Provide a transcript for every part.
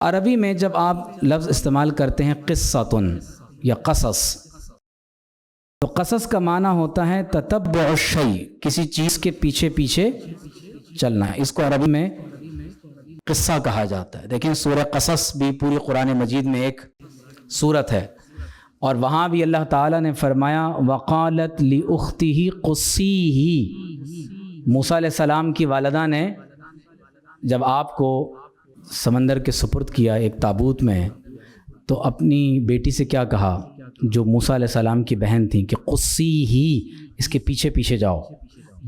عربی میں جب آپ لفظ استعمال کرتے ہیں قصۃن یا قصص، تو قصص کا معنی ہوتا ہے تتبع الشیء، کسی چیز کے پیچھے پیچھے چلنا ہے۔ اس کو عربی میں قصہ کہا جاتا ہے۔ دیکھیں سورہ قصص بھی پوری قرآن مجید میں ایک سورت ہے، اور وہاں بھی اللہ تعالیٰ نے فرمایا وقالت لأختہ قصیہ، موسیٰ علیہ السلام کی والدہ نے جب آپ کو سمندر کے سپرد کیا ایک تابوت میں، تو اپنی بیٹی سے کیا کہا جو موسیٰ علیہ السلام کی بہن تھیں کہ قصیہ، اس کے پیچھے پیچھے جاؤ،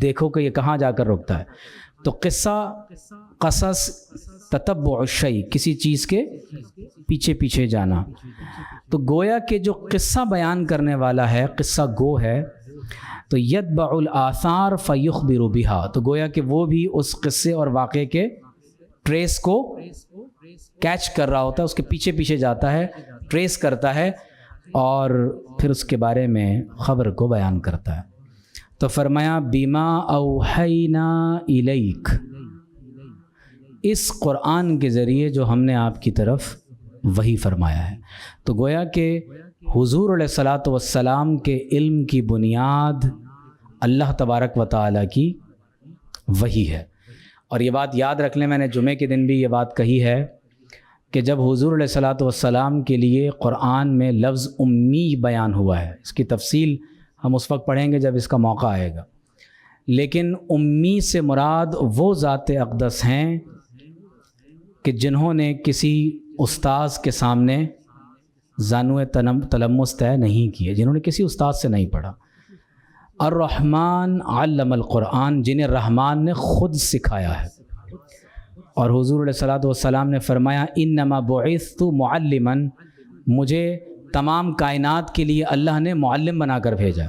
دیکھو کہ یہ کہاں جا کر رکتا ہے۔ تو قصہ، قصص، تتبع الشیء، کسی چیز کے پیچھے پیچھے جانا۔ تو گویا کہ جو قصہ بیان کرنے والا ہے، قصہ گو ہے، تو یتبع الآثار فیخبر بہا، تو گویا کہ وہ بھی اس قصے اور واقعے کے ٹریس کو کیچ کر رہا ہوتا ہے، اس کے پیچھے پیچھے جاتا ہے، ٹریس کرتا ہے، اور پھر اس کے بارے میں خبر کو بیان کرتا ہے۔ تو فرمایا بما اوحینا الیک، اس قرآن کے ذریعے جو ہم نے آپ کی طرف وحی فرمایا ہے۔ تو گویا کہ حضور علیہ الصلاۃ والسلام کے علم کی بنیاد اللہ تبارک و تعالیٰ کی وحی ہے۔ اور یہ بات یاد رکھ لیں، میں نے جمعے کے دن بھی یہ بات کہی ہے کہ جب حضور علیہ الصلاۃ والسلام کے لیے قرآن میں لفظ امی بیان ہوا ہے، اس کی تفصیل ہم اس وقت پڑھیں گے جب اس کا موقع آئے گا، لیکن امی سے مراد وہ ذات اقدس ہیں کہ جنہوں نے کسی استاذ کے سامنے زانو تلمس طے نہیں کیے، جنہوں نے کسی استاد سے نہیں پڑھا۔ الرحمن علم القرآن، جنہیں رحمان نے خود سکھایا ہے۔ اور حضور علیہ الصلاۃ والسلام نے فرمایا انما بعثت معلما، مجھے تمام کائنات کے لیے اللہ نے معلم بنا کر بھیجا۔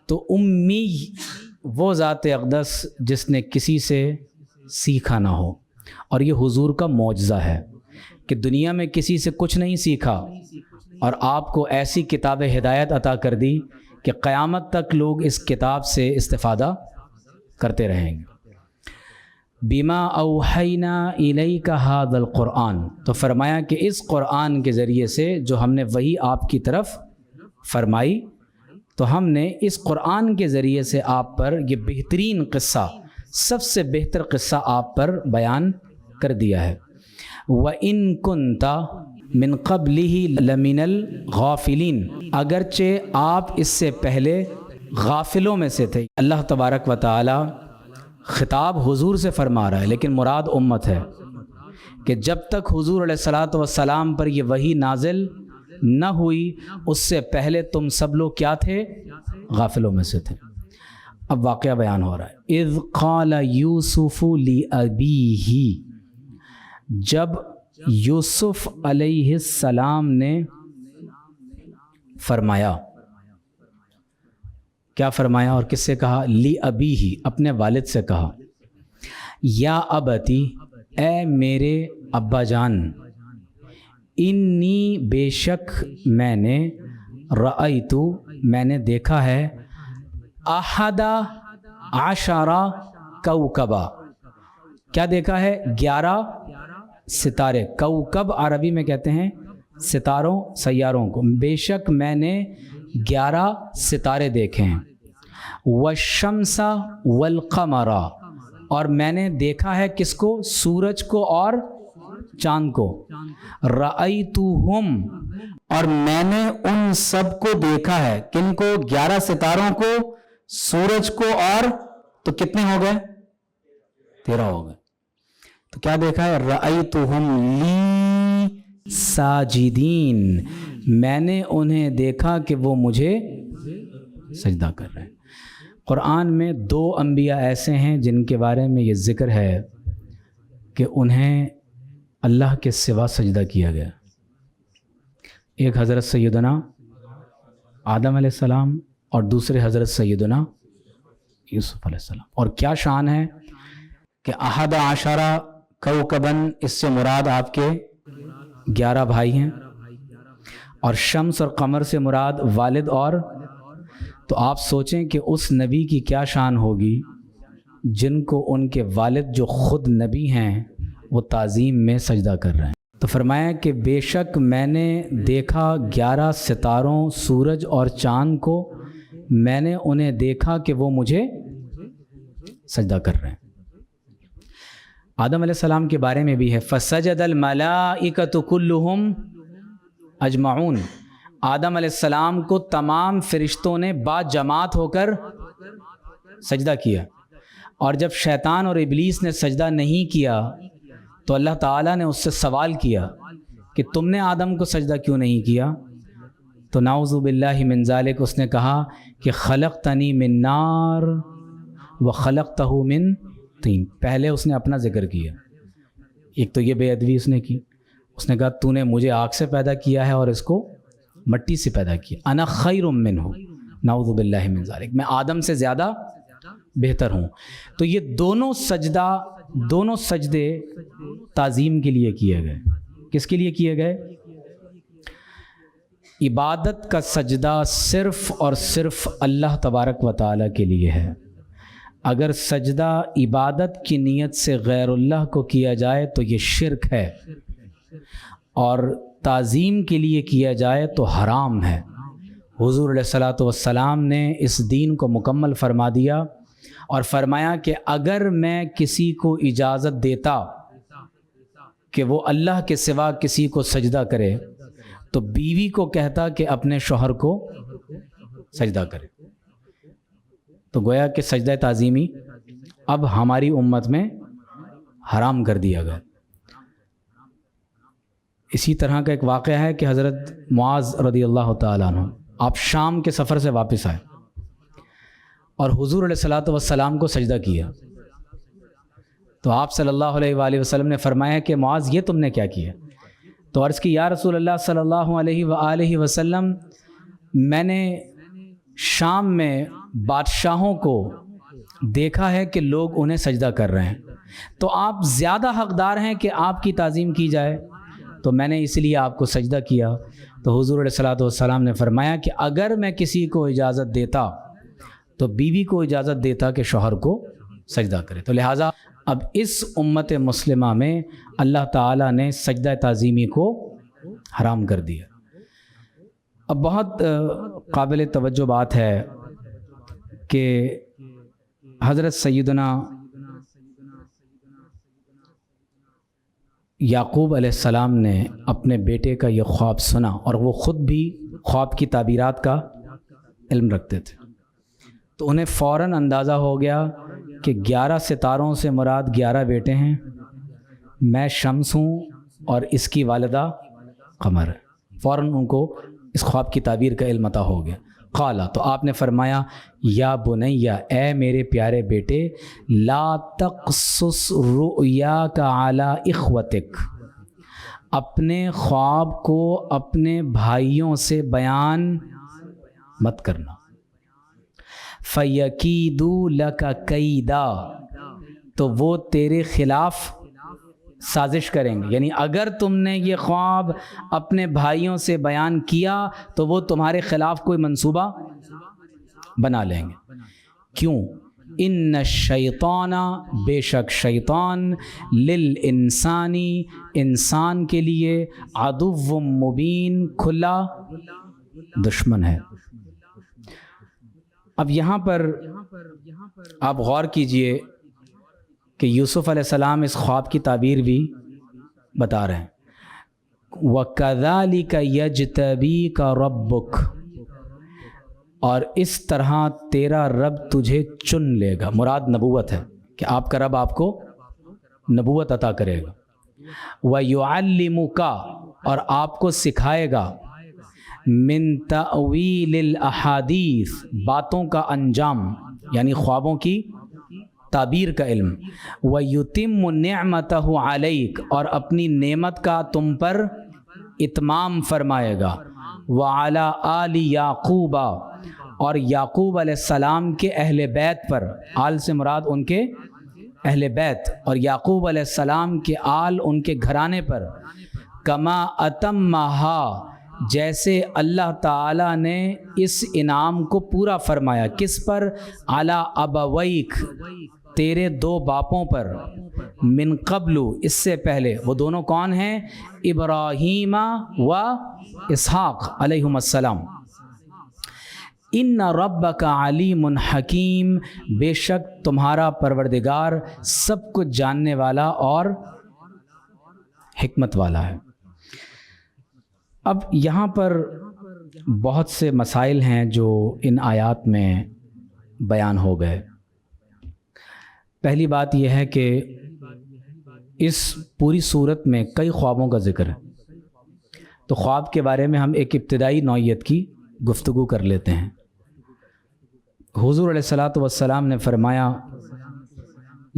تو امی وہ ذات اقدس جس نے کسی سے سیکھا نہ ہو، اور یہ حضور کا معجزہ ہے کہ دنیا میں کسی سے کچھ نہیں سیکھا اور آپ کو ایسی کتاب ہدایت عطا کر دی کہ قیامت تک لوگ اس کتاب سے استفادہ کرتے رہیں گے۔ بما اوحینا الیک ھذا القرآن، تو فرمایا کہ اس قرآن کے ذریعے سے جو ہم نے وحی آپ کی طرف فرمائی، تو ہم نے اس قرآن کے ذریعے سے آپ پر یہ بہترین قصہ، سب سے بہتر قصہ آپ پر بیان کر دیا ہے۔ وَإِن كُنْتَ مِن قَبْلِهِ لَمِنَ الْغَافِلِينَ، اگرچہ آپ اس سے پہلے غافلوں میں سے تھے۔ اللہ تبارک و تعالی خطاب حضور سے فرما رہا ہے، لیکن مراد امت ہے کہ جب تک حضور علیہ الصلاۃ والسلام پر یہ وحی نازل نہ ہوئی، اس سے پہلے تم سب لوگ کیا تھے؟ غافلوں میں سے تھے۔ اب واقعہ بیان ہو رہا ہے۔ اذ قال یوسف لأبیہ، جب یوسف علیہ السلام نے فرمایا، کیا فرمایا اور کس سے کہا؟ لأبیہ، اپنے والد سے کہا، یا ابتی، اے میرے ابا جان، انی بے شک میں نے، رأیتو میں نے دیکھا ہے، احد عشرہ کوکبا، کیا دیکھا ہے؟ 11 ستارے۔ کوکب عربی میں کہتے ہیں ستاروں، سیاروں کو۔ بے شک میں نے 11 ستارے دیکھے ہیں۔ والشمس والقمر، اور میں نے دیکھا ہے کس کو؟ سورج کو اور چاند کو۔ رأیتہم، اور میں نے ان سب کو دیکھا ہے، کن کو؟ 11 ستاروں کو، سورج کو، اور تو کتنے ہو گئے؟ 13 ہو گئے۔ تو کیا دیکھا ہے؟ رأیتہم لی ساجدین، میں نے انہیں دیکھا کہ وہ مجھے سجدہ کر رہے ہیں۔ قرآن میں 2 انبیاء ایسے ہیں جن کے بارے میں یہ ذکر ہے کہ انہیں اللہ کے سوا سجدہ کیا گیا۔ ایک حضرت سیدنا آدم علیہ السلام اور دوسرے حضرت سیدنا یوسف علیہ السلام۔ اور کیا شان ہے کہ احد عشرہ کوکبن، اس سے مراد آپ کے 11 بھائی ہیں، اور شمس اور قمر سے مراد والد۔ اور تو آپ سوچیں کہ اس نبی کی کیا شان ہوگی جن کو ان کے والد جو خود نبی ہیں وہ تعظیم میں سجدہ کر رہے ہیں۔ تو فرمایا کہ بے شک میں نے دیکھا 11 ستاروں، سورج اور چاند کو، میں نے انہیں دیکھا کہ وہ مجھے سجدہ کر رہے ہیں۔ آدم علیہ السلام کے بارے میں بھی ہے فَسَجَدَ الْمَلَائِكَةُ كُلُّهُمْ اجمعون، آدم علیہ السلام کو تمام فرشتوں نے با جماعت ہو کر سجدہ کیا، اور جب شیطان اور ابلیس نے سجدہ نہیں کیا تو اللہ تعالیٰ نے اس سے سوال کیا کہ تم نے آدم کو سجدہ کیوں نہیں کیا؟ تو نعوذ باللہ من ذالک اس نے کہا کہ خلقتنی من نار وخلقتہ من طین۔ پہلے اس نے اپنا ذکر کیا، ایک تو یہ بے ادبی اس نے کی، اس نے کہا تو نے مجھے آگ سے پیدا کیا ہے اور اس کو مٹی سے پیدا کیا، انا خیر منہ، نعوذ باللہ من ذالک، میں آدم سے زیادہ بہتر ہوں۔ تو یہ دونوں سجدے تعظیم کے لیے کیے گئے۔ کس کے لیے کیے گئے؟ عبادت کا سجدہ صرف اور صرف اللہ تبارک و تعالیٰ کے لیے ہے۔ اگر سجدہ عبادت کی نیت سے غیر اللہ کو کیا جائے تو یہ شرک ہے، اور تعظیم کے لیے کیا جائے تو حرام ہے۔ حضور علیہ الصلاۃ والسلام نے اس دین کو مکمل فرما دیا اور فرمایا کہ اگر میں کسی کو اجازت دیتا کہ وہ اللہ کے سوا کسی کو سجدہ کرے تو بیوی کو کہتا کہ اپنے شوہر کو سجدہ کرے۔ تو گویا کہ سجدہ تعظیمی اب ہماری امت میں حرام کر دیا گیا۔ اسی طرح کا ایک واقعہ ہے کہ حضرت معاذ رضی اللہ تعالیٰ عنہ آپ شام کے سفر سے واپس آئے اور حضور علیہ الصلاۃ والسلام کو سجدہ کیا، تو آپ صلی اللہ علیہ وآلہ وسلم نے فرمایا کہ معاذ یہ تم نے کیا کیا؟ تو عرض کی یا رسول اللہ صلی اللہ علیہ وآلہ وسلم، میں نے شام میں بادشاہوں کو دیکھا ہے کہ لوگ انہیں سجدہ کر رہے ہیں، تو آپ زیادہ حقدار ہیں کہ آپ کی تعظیم کی جائے، تو میں نے اس لیے آپ کو سجدہ کیا۔ تو حضور علیہ الصلاۃ والسلام نے فرمایا کہ اگر میں کسی کو اجازت دیتا تو بیوی کو اجازت دیتا کہ شوہر کو سجدہ کرے۔ تو لہٰذا اب اس امت مسلمہ میں اللہ تعالیٰ نے سجدہ تعظیمی کو حرام کر دیا۔ اب بہت قابل توجہ بات ہے کہ حضرت سیدنا یعقوب علیہ السلام نے اپنے بیٹے کا یہ خواب سنا، اور وہ خود بھی خواب کی تعبیرات کا علم رکھتے تھے، تو انہیں فوراً اندازہ ہو گیا کہ 11 ستاروں سے مراد 11 بیٹے ہیں، میں شمس ہوں اور اس کی والدہ قمر ہے۔ فوراً ان کو اس خواب کی تعبیر کا علم عطا ہو گیا۔ قالا، تو آپ نے فرمایا یا بنیا، اے میرے پیارے بیٹے، لا تقصص رؤیاک علی اخوتک، اپنے خواب کو اپنے بھائیوں سے بیان مت کرنا، فَيَكِيدُوا لَكَ كَيْدًا، تو وہ تیرے خلاف سازش کریں گے، یعنی اگر تم نے یہ خواب اپنے بھائیوں سے بیان کیا تو وہ تمہارے خلاف کوئی منصوبہ بنا لیں گے۔ کیوں؟ ان الشیطان، بے شک شیطان، للانسانی، انسان کے لیے، عدو مبین، کھلا دشمن ہے۔ اب یہاں پر آپ غور کیجئے کہ یوسف علیہ السلام اس خواب کی تعبیر بھی بتا رہے ہیں، وَكَذَلِكَ يَجْتَبِيكَ رَبُّكَ، اور اس طرح تیرا رب تجھے چن لے گا۔ مراد نبوت ہے کہ آپ کا رب آپ کو نبوت عطا کرے گا۔ وَيُعَلِّمُكَ، اور آپ کو سکھائے گا، مِن تَأْوِيلِ الْأَحَادِيث، باتوں کا انجام، یعنی خوابوں کی تعبیر کا علم۔ وَيُتِمُّ نِعْمَتَهُ عَلَيْكَ، اور اپنی نعمت کا تم پر اتمام فرمائے گا۔ وَعَلَىٰ آلِ يَعْقُوبَ، اور یعقوب علیہ السلام کے اہل بیت پر، آل سے مراد ان کے اہل بیت، اور یعقوب علیہ السلام کے آل ان کے گھرانے پر، کما اتمہا، جیسے اللہ تعالیٰ نے اس انعام کو پورا فرمایا، کس پر؟ علی ابویک، تیرے دو باپوں پر، من قبل، اس سے پہلے، وہ دونوں کون ہیں؟ ابراہیم و اسحاق علیہم السلام۔ ان ربک علیم حکیم، بے شک تمہارا پروردگار سب کچھ جاننے والا اور حکمت والا ہے۔ اب یہاں پر بہت سے مسائل ہیں جو ان آیات میں بیان ہو گئے۔ پہلی بات یہ ہے کہ اس پوری صورت میں کئی خوابوں کا ذکر ہے، تو خواب کے بارے میں ہم ایک ابتدائی نوعیت کی گفتگو کر لیتے ہیں۔ حضور علیہ الصلاۃ والسلام نے فرمایا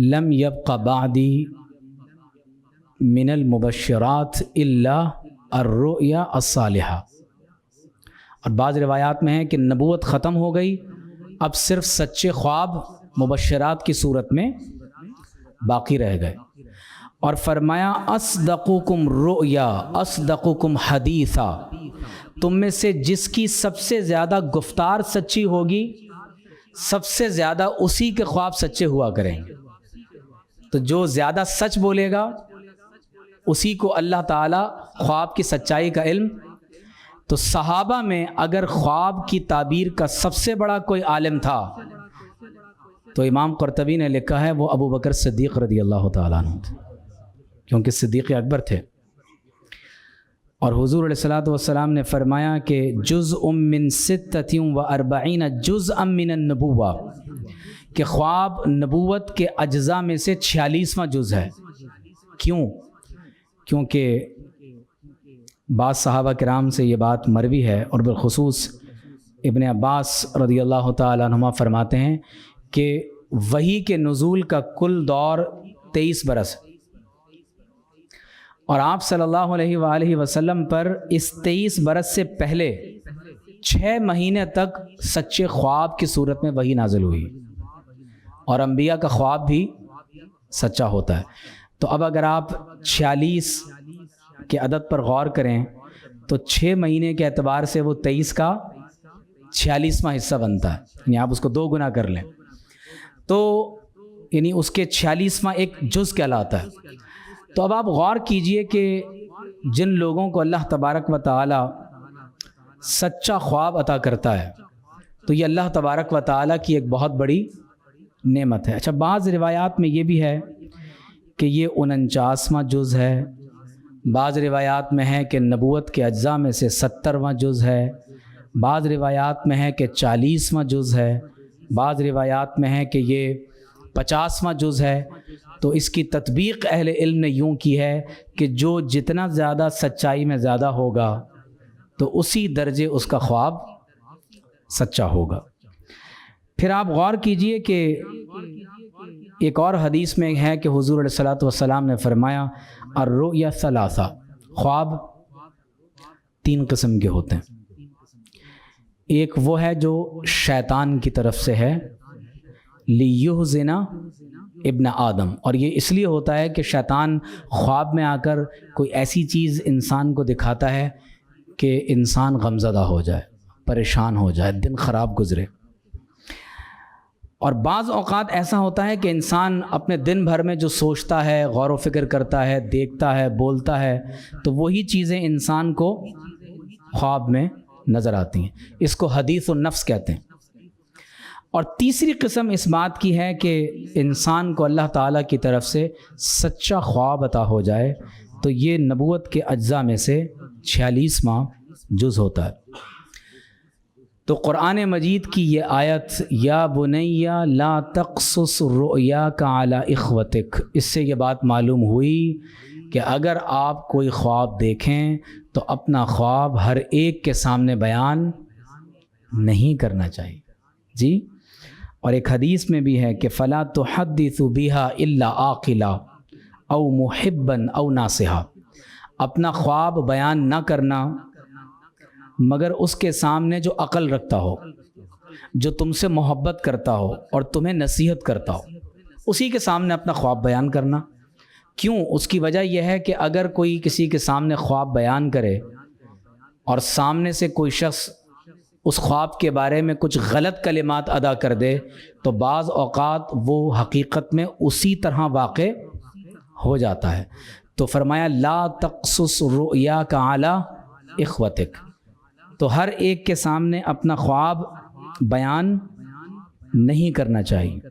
لم یبق بعدی من المبشرات الا الرؤیا الصالحہ، اور بعض روایات میں ہے کہ نبوت ختم ہو گئی، اب صرف سچے خواب مبشرات کی صورت میں باقی رہ گئے۔ اور فرمایا اصدقکم رؤیا اصدقکم حدیثا، تم میں سے جس کی سب سے زیادہ گفتار سچی ہوگی، سب سے زیادہ اسی کے خواب سچے ہوا کریں گے۔ تو جو زیادہ سچ بولے گا اسی کو اللہ تعالیٰ خواب کی سچائی کا علم۔ تو صحابہ میں اگر خواب کی تعبیر کا سب سے بڑا کوئی عالم تھا تو امام قرطبی نے لکھا ہے وہ ابو بکر صدیق رضی اللہ تعالیٰ عنہ تھے، کیونکہ صدیق اکبر تھے۔ اور حضور علیہ الصلاۃ والسلام نے فرمایا کہ جزء من 46 جزءا من النبوہ، کہ خواب نبوت کے اجزاء میں سے 46واں جز ہے۔ کیوں؟ کیونکہ بعض صحابہ کرام سے یہ بات مروی ہے، اور بالخصوص ابن عباس رضی اللہ تعالیٰ عنہما فرماتے ہیں کہ وحی کے نزول کا کل دور 23 برس ہے، اور آپ صلی اللہ علیہ وآلہ وسلم پر اس 23 برس سے پہلے 6 مہینے تک سچے خواب کی صورت میں وحی نازل ہوئی، اور انبیاء کا خواب بھی سچا ہوتا ہے۔ تو اب اگر آپ 46 کے عدد پر غور کریں تو 6 مہینے کے اعتبار سے وہ 23 کا 46واں حصہ بنتا ہے، یعنی آپ اس کو 2 گنا کر لیں تو یعنی اس کے 46واں ایک جز کہلاتا ہے۔ تو اب آپ غور کیجئے کہ جن لوگوں کو اللہ تبارک و تعالی سچا خواب عطا کرتا ہے تو یہ اللہ تبارک و تعالی کی ایک بہت بڑی نعمت ہے۔ اچھا، بعض روایات میں یہ بھی ہے کہ یہ 49واں جز ہے، بعض روایات میں ہے کہ نبوت کے اجزاء میں سے 70واں جز ہے، بعض روایات میں ہے کہ 40واں جز ہے، بعض روایات میں ہے کہ یہ 50واں جز ہے۔ تو اس کی تطبیق اہل علم نے یوں کی ہے کہ جو جتنا زیادہ سچائی میں زیادہ ہوگا تو اسی درجے اس کا خواب سچا ہوگا۔ پھر آپ غور کیجئے کہ ایک اور حدیث میں ہے کہ حضور علیہ الصلاۃ والسلام نے فرمایا الرؤیا ثلاثہ، خواب 3 قسم کے ہوتے ہیں۔ ایک وہ ہے جو شیطان کی طرف سے ہے، لیحزن ابن آدم، اور یہ اس لیے ہوتا ہے کہ شیطان خواب میں آ کر کوئی ایسی چیز انسان کو دکھاتا ہے کہ انسان غمزدہ ہو جائے، پریشان ہو جائے، دن خراب گزرے۔ اور بعض اوقات ایسا ہوتا ہے کہ انسان اپنے دن بھر میں جو سوچتا ہے، غور و فکر کرتا ہے، دیکھتا ہے، بولتا ہے، تو وہی چیزیں انسان کو خواب میں نظر آتی ہیں۔ اس کو حدیث النفس کہتے ہیں۔ اور تیسری قسم اس بات کی ہے کہ انسان کو اللہ تعالیٰ کی طرف سے سچا خواب عطا ہو جائے، تو یہ نبوت کے اجزاء میں سے 46واں جز ہوتا ہے۔ تو قرآن مجید کی یہ آیت یا بنی لا تقصص رؤیاک علی اخوتک، اس سے یہ بات معلوم ہوئی کہ اگر آپ کوئی خواب دیکھیں تو اپنا خواب ہر ایک کے سامنے بیان نہیں کرنا چاہیے جی۔ اور ایک حدیث میں بھی ہے کہ فلا تحدث بها الا عاقلا او محبا او ناصحا، اپنا خواب بیان نہ کرنا مگر اس کے سامنے جو عقل رکھتا ہو، جو تم سے محبت کرتا ہو اور تمہیں نصیحت کرتا ہو، اسی کے سامنے اپنا خواب بیان کرنا۔ کیوں؟ اس کی وجہ یہ ہے کہ اگر کوئی کسی کے سامنے خواب بیان کرے اور سامنے سے کوئی شخص اس خواب کے بارے میں کچھ غلط کلمات ادا کر دے تو بعض اوقات وہ حقیقت میں اسی طرح واقع ہو جاتا ہے۔ تو فرمایا لا تقصص رؤیاک علی اخوتک، تو ہر ایک کے سامنے اپنا خواب بیان نہیں کرنا چاہیے۔